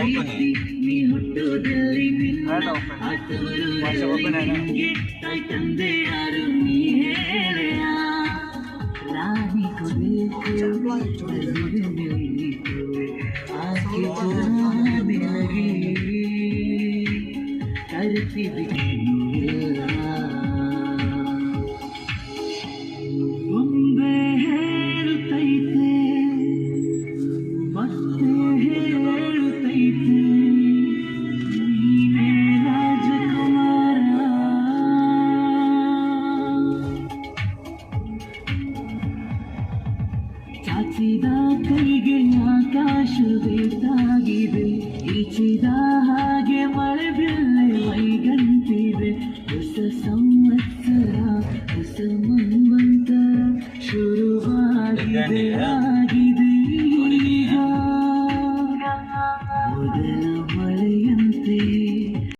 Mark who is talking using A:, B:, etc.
A: ನೀ ಹುಟ್ಟುವುದಲ್ಲಿ ತಂದೆ ಯಾರು ನೀ ಹೇಳೆಯ ರಾಣಿ ಕರೆಸಿ ಒಂದೇ ಹೇಳುತ್ತೈತೆ ಮತ್ತೆ ಹೇಳುತ್ತೈತೆ ನೀನೇ ರಾಜಕುಮಾರ ಚಾಚಿದ ಕೈಗೆ ಆಕಾಶವೇ ತಾಗಿದೆ ಈಚಿದ ಹಾಗೆ ಮಳೆ ಬಿಲ್ಲೆ ಮೈಗಂತಿದೆ ಹೊಸ ಸಂವತ್ಸರ ಹೊಸ ಮನ್ವಂತರ ಶುರುವಾಗಿದೆ ಆಗಿದೆ ಈಗ ಮೊದಲ